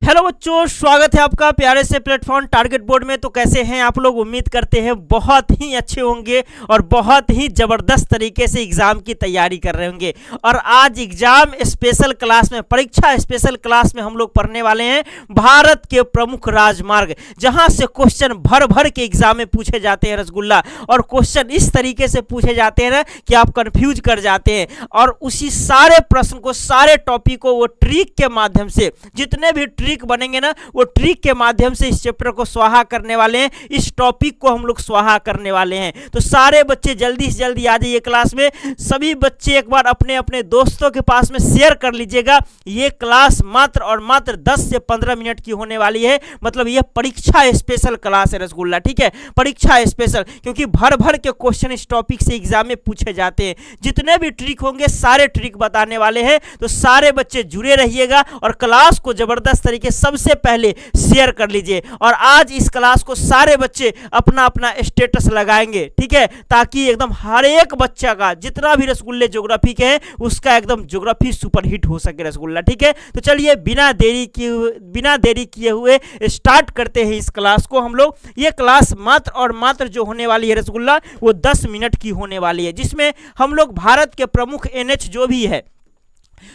Hello बच्चों, स्वागत है आपका प्यारे से प्लेटफॉर्म टारगेट बोर्ड में। तो कैसे हैं आप लोग? उम्मीद करते हैं बहुत ही अच्छे होंगे और बहुत ही ज़बरदस्त तरीके से एग्ज़ाम की तैयारी कर रहे होंगे। और आज एग्ज़ाम स्पेशल क्लास में, परीक्षा स्पेशल क्लास में हम लोग पढ़ने वाले हैं भारत के प्रमुख राजमार्ग, जहां से क्वेश्चन भर भर के एग्जाम में पूछे जाते हैं रसगुल्ला। और क्वेश्चन इस तरीके से पूछे जाते हैं ना कि आप कंफ्यूज कर जाते हैं। और उसी सारे प्रश्न को, सारे टॉपिक को वो ट्रिक के माध्यम से, जितने भी ट्रिक बनेंगे ना, वो ट्रिक के माध्यम से इस चैप्टर को स्वाहा करने वाले हैं। इस टॉपिक को हम लोग स्वाहा करने वाले हैं। तो सारे बच्चे जल्दी से जल्दी आ जाइए क्लास में। सभी बच्चे एक बार अपने अपने दोस्तों के पास में शेयर कर लीजिएगा। ये क्लास मात्र और मात्र 10 से 15 मिनट की होने वाली है। मतलब ये परीक्षा स्पेशल क्लास है रसगुल्ला, ठीक है, परीक्षा स्पेशल, क्योंकि भर भर के क्वेश्चन इस टॉपिक से एग्जाम में पूछे जाते हैं। जितने भी ट्रिक होंगे सारे ट्रिक बताने वाले हैं। तो सारे बच्चे जुड़े रहिएगा और क्लास को जबरदस्त तरीके सबसे पहले शेयर कर लीजिए। और आज इस क्लास को सारे बच्चे अपना अपना स्टेटस लगाएंगे, ठीक है, ताकि एकदम हर एक बच्चा का, जितना भी रसगुल्ले ज्योग्राफी के हैं, उसका एकदम ज्योग्राफी सुपरहिट हो सके रसगुल्ला, ठीक है। तो चलिए बिना देरी किए हुए स्टार्ट करते हैं इस क्लास को हम लोग। ये क्लास मात्र और मात्र जो होने वाली है रसगुल्ला, वो 10 मिनट की होने वाली है, जिसमें हम लोग भारत के प्रमुख NH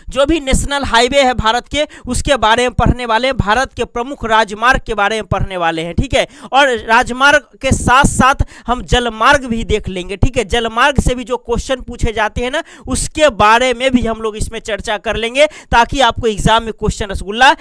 जो भी नेशनल हाईवे है भारत के, उसके बारे में पढ़ने वाले हैं। भारत के प्रमुख राजमार्ग के बारे में पढ़ने वाले हैं, ठीक है। और राजमार्ग के साथ साथ हम जलमार्ग भी देख लेंगे, ठीक है। जलमार्ग से भी जो क्वेश्चन पूछे जाते हैं ना, उसके बारे में भी हम लोग इसमें चर्चा कर लेंगे, ताकि आपको एग्जाम में क्वेश्चन रसगुल्ला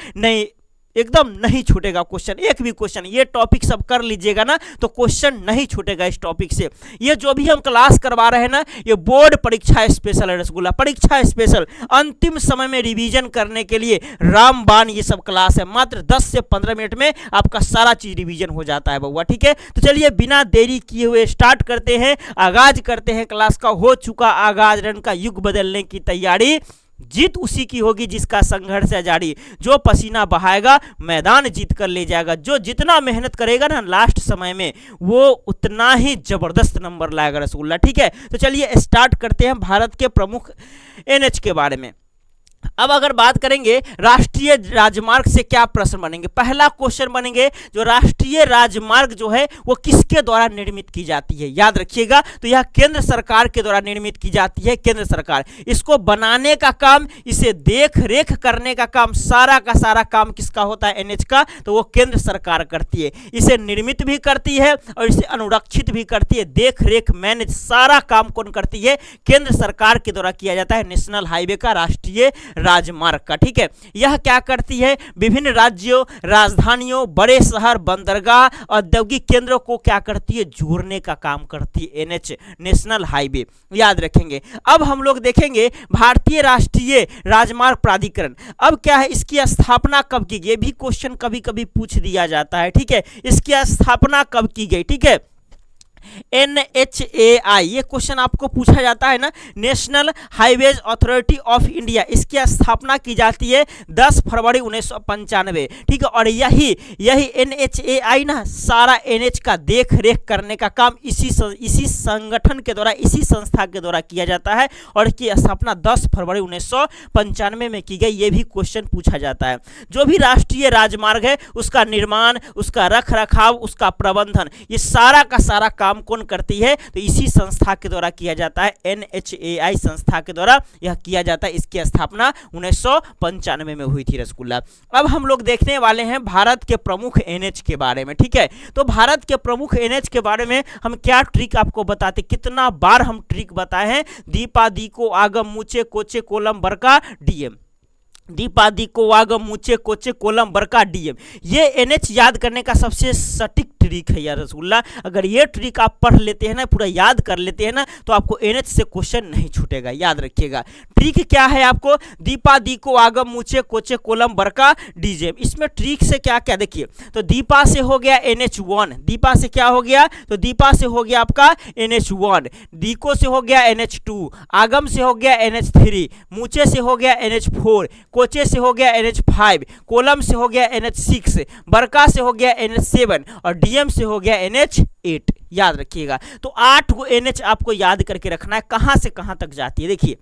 एकदम नहीं छूटेगा। क्वेश्चन, एक भी क्वेश्चन, ये टॉपिक सब कर लीजिएगा ना, तो क्वेश्चन नहीं छूटेगा इस टॉपिक से। ये जो भी हम क्लास करवा रहे हैं ना, ये बोर्ड परीक्षा स्पेशल है रसगुल्ला, परीक्षा स्पेशल, अंतिम समय में रिवीजन करने के लिए रामबाण ये सब क्लास है। मात्र 10 से 15 मिनट में आपका सारा चीज रिवीजन हो जाता है बउआ, ठीक है। तो चलिए बिना देरी किए हुए स्टार्ट करते हैं, आगाज करते हैं क्लास का। हो चुका आगाज, रन का युग बदलने की तैयारी, जीत उसी की होगी जिसका संघर्ष है जारी। जो पसीना बहाएगा मैदान जीत कर ले जाएगा। जो जितना मेहनत करेगा ना लास्ट समय में, वो उतना ही जबरदस्त नंबर लाएगा रसगुल्ला, ठीक है। तो चलिए स्टार्ट करते हैं भारत के प्रमुख NH के बारे में। अब अगर बात करेंगे राष्ट्रीय राजमार्ग से क्या प्रश्न बनेंगे, पहला क्वेश्चन बनेंगे जो राष्ट्रीय राजमार्ग जो है वो किसके द्वारा निर्मित की जाती है। याद रखिएगा, तो यह केंद्र सरकार के द्वारा निर्मित की जाती है। केंद्र सरकार इसको बनाने का काम, इसे देख रेख करने का काम, सारा का सारा काम किसका होता है? NH का। तो वो केंद्र सरकार करती है। इसे निर्मित भी करती है और इसे अनुरक्षित भी करती है। देख रेख, मैनेज, सारा काम कौन करती है? केंद्र सरकार के द्वारा किया जाता है। नेशनल हाईवे का, राष्ट्रीय राजमार्ग का, ठीक है। यह क्या करती है? विभिन्न राज्यों, राजधानियों, बड़े शहर, बंदरगाह, औद्योगिक केंद्रों को क्या करती है? जोड़ने का काम करती है NH, नेशनल हाईवे। याद रखेंगे। अब हम लोग देखेंगे भारतीय राष्ट्रीय राजमार्ग प्राधिकरण। अब क्या है, इसकी स्थापना कब की गई? ये भी क्वेश्चन कभी कभी पूछ दिया जाता है, ठीक है। इसकी स्थापना कब की गई, ठीक है। NHAI, ये क्वेश्चन आपको पूछा जाता है ना, national highways authority of India. इसकी स्थापना की जाती है 10 फरवरी 1995, ठीक है। और यही NHAI ना, सारा NH का देख रेख करने का काम इसी संगठन के द्वारा, इसी संस्था के द्वारा किया जाता है। और इसकी स्थापना 10 फरवरी 1995 में की गई। ये भी क्वेश्चन पूछा जाता है। जो भी राष्ट्रीय राजमार्ग है, उसका निर्माण, उसका रख रखाव, उसका प्रबंधन, ये सारा का सारा काम कौन करती है? तो इसी संस्था के द्वारा किया जाता है। NHAI संस्था के द्वारा यह किया जाता है। इसकी स्थापना 1995 में हुई थी रसगुल्ला। अब हम लोग देखने वाले हैं भारत के प्रमुख NH के बारे में, ठीक है। तो भारत के प्रमुख NH के बारे में हम क्या ट्रिक आपको बताते, कितना बार हम ट्रिक बताए हैं। दीपा, दीको, आगम, मूचे, कोचे, कोलम, बरका, DM। दीपा, दीको, आगम, मूचे, कोचे, कोलम, बरका, DM। ये NH याद करने का सबसे सटीक ट्रिक है यार रसगुल्ला। अगर ये ट्रिक आप पढ़ लेते हैं ना, पूरा याद कर लेते हैं ना, तो आपको NH से क्वेश्चन नहीं छूटेगा। याद रखिएगा ट्रिक क्या है आपको, दीपा, दीको, आगम, मूचे, कोचे, कोलम, बरका, DJ। इसमें ट्रिक से क्या क्या देखिए, तो दीपा से हो गया NH1, दीपा से क्या हो गया, तो दीपा से हो गया आपका NH1, दीको से हो गया NH2, आगम से हो गया NH3, मूचे से हो गया NH4, कोचे से हो गया NH5, कोलम से हो गया NH6, बरका से हो गया NH7 और DM से हो गया NH8। याद रखिएगा। तो 8 NH आपको याद करके रखना है। कहां से कहां तक जाती है देखिए।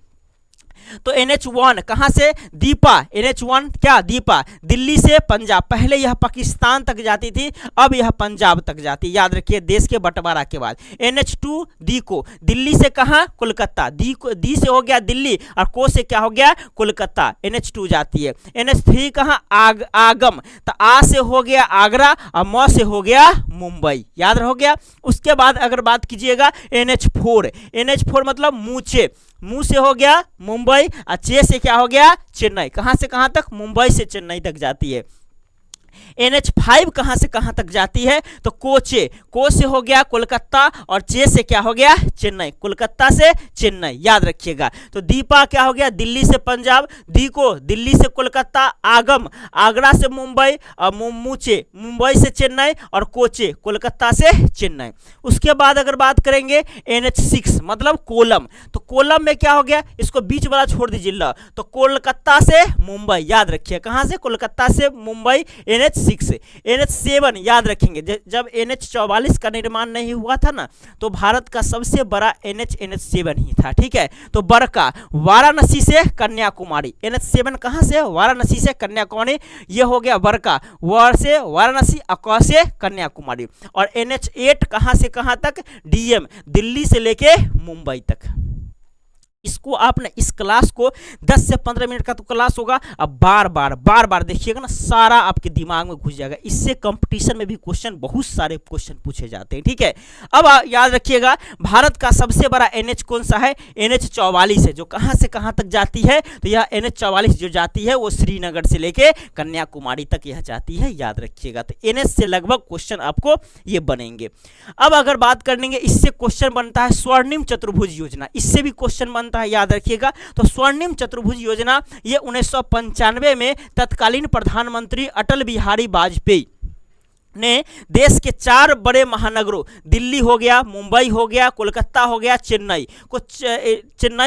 तो NH1 कहाँ से? दीपा। NH1 क्या? दीपा दिल्ली से पंजाब, पहले यह पाकिस्तान तक जाती थी, अब यह पंजाब तक जाती, याद रखिए देश के बंटवारा के बाद। NH2 दी को, दिल्ली से कहाँ? कोलकाता, दी से हो गया दिल्ली और को से क्या हो गया? कोलकाता, NH2 जाती है। NH3 कहाँ? आगम, तो आ से हो गया आगरा और म से हो गया मुंबई, याद हो गया। उसके बाद अगर बात कीजिएगा NH4 मतलब मूचे, मुंह से हो गया मुंबई और चे से क्या हो गया? चेन्नई, कहां से कहां तक? मुंबई से चेन्नई तक जाती है। NH5 कहां से कहां तक जाती है? तो कोचे, को से हो गया कोलकाता और चे से क्या हो गया? चेन्नई, कोलकाता से चेन्नई, याद रखिएगा। तो दीपा क्या हो गया? दिल्ली से पंजाब, दी को दिल्ली से कोलकाता, आगम आगरा से मुंबई और मूचे मुंबई से चेन्नई और कोचे कोलकाता से चेन्नई। उसके बाद अगर बात करेंगे NH6 मतलब कोलम, तो कोलम में क्या हो गया? इसको बीच वाला छोड़ दीजिए ल, तो कोलकाता से मुंबई, याद रखिए कहां से? कोलकाता से मुंबई, NH6। NH7 याद रखेंगे, जब NH44 का निर्माण नहीं हुआ था ना, तो भारत का सबसे बड़ा NH7 ही था, ठीक है। तो बरका वाराणसी से कन्याकुमारी, NH7 कहां से? वाराणसी से कन्याकुमारी, ये हो गया बरका, वर से वाराणसी, अक से कन्याकुमारी। और NH8 कहां से कहां तक? DM दिल्ली से लेके मुंबई तक। इसको आपने इस क्लास को 10 से 15 मिनट का तो क्लास होगा, अब बार बार देखिएगा ना, सारा आपके दिमाग में घुस जाएगा। इससे कंपटीशन में भी क्वेश्चन, बहुत सारे क्वेश्चन पूछे जाते हैं, ठीक है। अब याद रखिएगा भारत का सबसे बड़ा NH कौन सा है? NH44 है, जो कहां से कहां तक जाती है? तो यह NH44 जो जाती है वो श्रीनगर से लेके कन्याकुमारी तक यह जाती है, याद रखिएगा। तो NH से लगभग क्वेश्चन आपको ये बनेंगे। अब अगर बात करेंगे, इससे क्वेश्चन बनता है स्वर्णिम चतुर्भुज योजना, इससे भी क्वेश्चन बनता है, याद रखिएगा। तो स्वर्णिम चतुर्भुज योजना ये 1995 में तत्कालीन प्रधानमंत्री अटल बिहारी वाजपेयी ने देश के 4 बड़े महानगरों, दिल्ली हो गया, मुंबई हो गया, कोलकाता हो गया, चेन्नई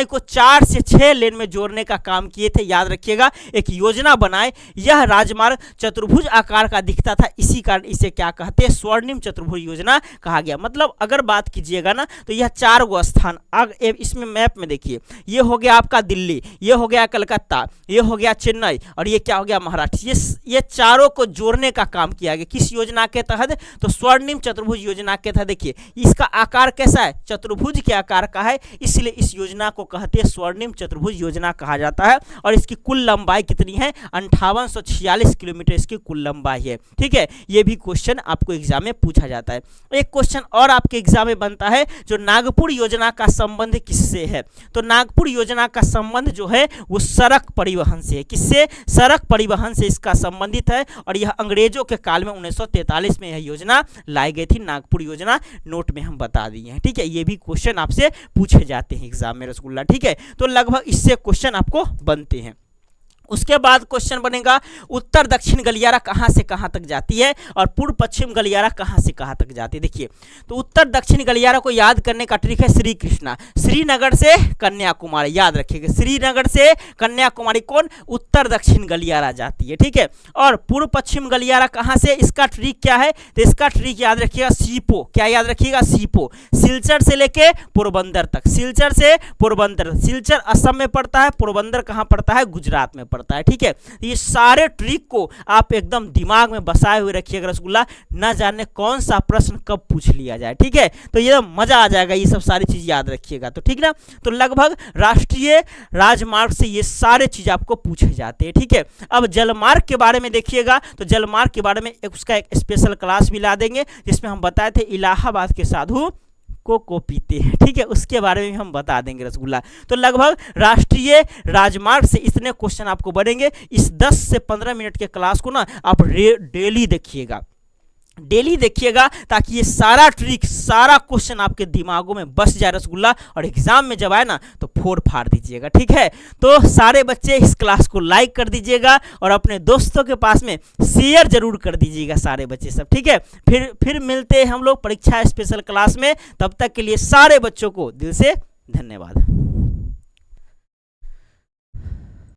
को 4 से 6 लेन में जोड़ने का काम किए थे, याद रखिएगा। एक योजना बनाए, यह राजमार्ग चतुर्भुज आकार का दिखता था, इसी कारण इसे क्या कहते हैं? स्वर्णिम चतुर्भुज योजना कहा गया। मतलब अगर बात कीजिएगा ना, तो यह 4 गो स्थान, इसमें मैप में देखिए, ये हो गया आपका दिल्ली, ये हो गया कलकत्ता, ये हो गया चेन्नई और ये क्या हो गया? महाराष्ट्र। ये चारों को जोड़ने का काम किया गया, किस योजना के तहत? तो स्वर्णिम चतुर्भुज योजना के तहत। देखिए इसका आकार कैसा है? चतुर्भुज के आकार का है, इसलिए इस योजना को कहते हैं स्वर्णिम चतुर्भुज योजना कहा जाता है। और इसकी कुल लंबाई कितनी है? 5846 किलोमीटर इसकी कुल लंबाई है, ठीक है। यह भी क्वेश्चन आपको एग्जाम में पूछा जाता है। एक क्वेश्चन और आपके एग्जाम में बनता है, जो नागपुर योजना का संबंध किससे है? तो नागपुर योजना का संबंध जो है वो सड़क परिवहन से है। किससे? सड़क परिवहन से इसका संबंधित है। और यह अंग्रेजों के काल में 1943 में यह योजना लाई गई थी, नागपुर योजना, नोट में हम बता दिए हैं, ठीक है। ये भी क्वेश्चन आपसे पूछे जाते हैं एग्जाम में रसगुल्ला, ठीक है। तो लगभग इससे क्वेश्चन आपको बनते हैं। उसके बाद क्वेश्चन बनेगा उत्तर दक्षिण गलियारा कहाँ से कहाँ तक जाती है और पूर्व पश्चिम गलियारा कहाँ से कहाँ तक जाती है। देखिए तो उत्तर दक्षिण गलियारा को याद करने का ट्रिक है श्री कृष्णा, श्रीनगर से कन्याकुमारी, याद रखिएगा श्रीनगर से कन्याकुमारी कौन? उत्तर दक्षिण गलियारा जाती है, ठीक है। और पूर्व पश्चिम गलियारा कहाँ से? इसका ट्रिक क्या है? तो इसका ट्रिक याद रखिएगा सीपो, क्या याद रखिएगा? सीपो, सिलचर से लेके पोरबंदर तक, सिलचर से पोरबंदर, सिलचर असम में पड़ता है, पोरबंदर कहाँ पड़ता है? गुजरात में पड़ता है, ठीक है। ये सारे ट्रिक को आप एकदम दिमाग में बसाए हुए रखिएगा रसगुल्ला, ना जाने कौन सा प्रश्न कब पूछ लिया जाए, ठीक है। तो ये मजा आ जाएगा, ये सब सारी चीज याद रखिएगा, तो ठीक ना। तो लगभग राष्ट्रीय राजमार्ग से ये सारे चीज आपको पूछे जाते हैं, ठीक है। अब जलमार्ग के बारे में देखिएगा, तो जलमार्ग के बारे में उसका एक स्पेशल क्लास भी ला देंगे, जिसमें हम बताए थे इलाहाबाद के साधु को पीते हैं, ठीक है, उसके बारे में हम बता देंगे रसगुल्ला। तो लगभग राष्ट्रीय राजमार्ग से इतने क्वेश्चन आपको बढ़ेंगे। इस 10 से 15 मिनट के क्लास को ना आप डेली देखिएगा, डेली देखिएगा, ताकि ये सारा ट्रिक, सारा क्वेश्चन आपके दिमागों में बस जाए रसगुल्ला, और एग्जाम में जब आए ना तो फोड़ फाड़ दीजिएगा, ठीक है। तो सारे बच्चे इस क्लास को लाइक कर दीजिएगा और अपने दोस्तों के पास में शेयर जरूर कर दीजिएगा सारे बच्चे सब, ठीक है। फिर मिलते हैं हम लोग परीक्षा स्पेशल क्लास में, तब तक के लिए सारे बच्चों को दिल से धन्यवाद।